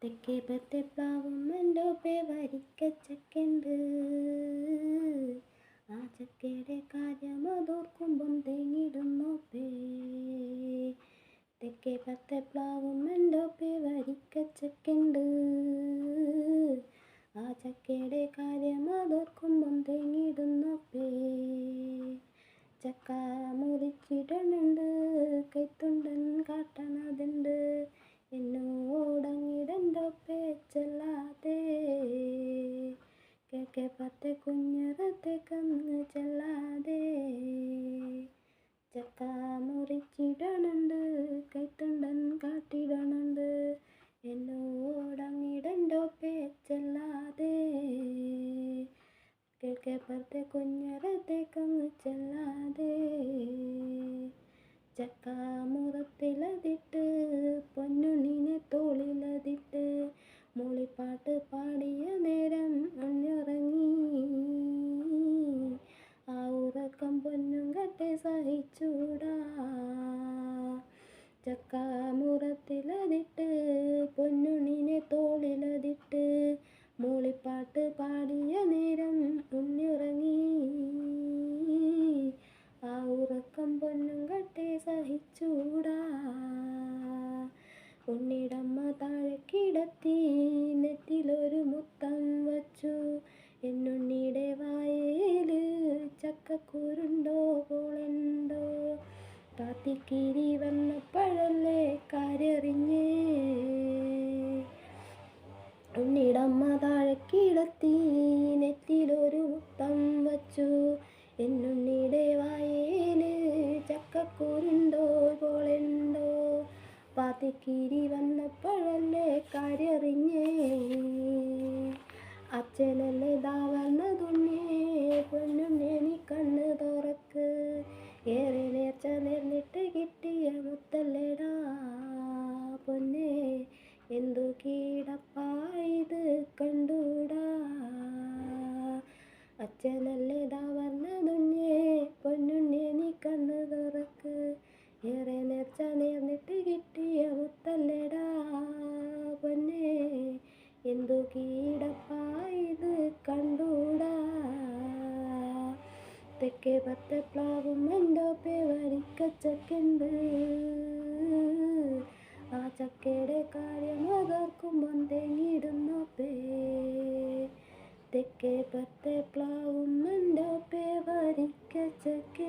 തെക്കേ പത്തെ പ്ലാവും എൻ്റെ വരിക്കച്ചക്കുണ്ട്. ആ ചക്കയുടെ കാര്യം അതോർക്കുമ്പം തേങ്ങിടുന്നോപ്പേ. തെക്കേ പത്തെ പ്ലാവും എൻ്റെ വരിക്കച്ചക്കുണ്ട്. ആ ചക്കയുടെ കാര്യം അതോർക്കുമ്പം തേങ്ങിടുന്നോപ്പേ. ചക്ക മുറിച്ചിടണുണ്ട്, കൈത്തുണ്ടൻ കാട്ടണതുണ്ട്. എന്നോടങ്ങിടൻ്റൊപ്പേ ചെല്ലാതെ, കിഴക്കേ പത്തെ കുഞ്ഞറത്തേക്കങ്ങ് ചെല്ലാതെ. ചക്ക മുറിച്ചിടണുണ്ട്, കൈത്തുണ്ടൻ കാട്ടിടണുണ്ട്. എന്നോടങ്ങിടൻ്റൊപ്പേ ചെല്ലാതെ, കിഴക്കേ പത്തെ കുഞ്ഞറത്തേക്കങ്ങ് ചെല്ലാതെ. ചക്ക മുറത്തിലതിട്ട്, പൊന്നുണ്ണിനെ തോളിലതിട്ട്, മൂളിപ്പാട്ട് പാടിയ നേരം ഉറങ്ങി. ആ ഉറക്കം പൊന്നും കട്ടെ സഹിച്ചൂടാ. ചക്ക മുറത്തിലതിട്ട്, പൊന്നുണ്ണിനെ തോളിലതിട്ട്, മൂളിപ്പാട്ട് പാടിയ നേരം ഉറങ്ങി. ആ ഉറക്കം പൊന്നും കട്ടെ സഹിച്ചൂടാ. ഉണ്ണിടമ്മ താഴെ കിടത്തി, നെറ്റിലൊരു മുത്തം വച്ചു. എന്നുണ്ണിയുടെ വായേല് ചക്കക്കുരുണ്ടോ പോളുണ്ടോ. പാത്തിക്കിരി വന്നപ്പോഴല്ലേ കാര്യറിഞ്ഞേ. ഉണ്ണിടമ്മ താഴെ കിടത്തി, നെറ്റിലൊരു മുത്തം വച്ചു. എന്നുണ്ണിയുടെ വായേല് ചക്കക്കുരുണ്ടോ പോളുണ്ടോ. പാത്തിക്കിരി വന്നപ്പോഴല്ലേ കാര്യറിഞ്ഞേ. അച്ഛനല്ലേ ദാവർന്നതുണ്ണേ, പൊന്നുണ്ണേ നീ കണ്ണ് തുറക്ക്. ഏറെ നേർച്ച നേർന്നിട്ട് കിട്ടിയ മുത്തല്ലേടാ പൊന്നേ. എന്തു കീടപ്പായത് കണ്ടൂടാ. അച്ഛനല്ലേ ദാവർന്നതുണ്ണേ, പൊന്നുണ്ണേ നീ കണ്ണ് തുറക്ക്. ഏറെ നേർച്ച നേർന്നിട്ട് കിട്ടിയ മുത്തല്ലേടാ പൊന്നേ. എന്തു കീടപ്പായത് കണ്ടൂടാ. തെക്കേ പത്തെ പ്ലാവും എൻ്റെ വരിക്കച്ചക്കുണ്ട്. ആ ചക്കയുടെ കാര്യം അതോർക്കുമ്പം തേങ്ങിടുന്നോപ്പേ. തെക്കേ പത്തെ പ്ലാവും എൻ്റെ വരിക്കച്ചക്കുണ്ട്.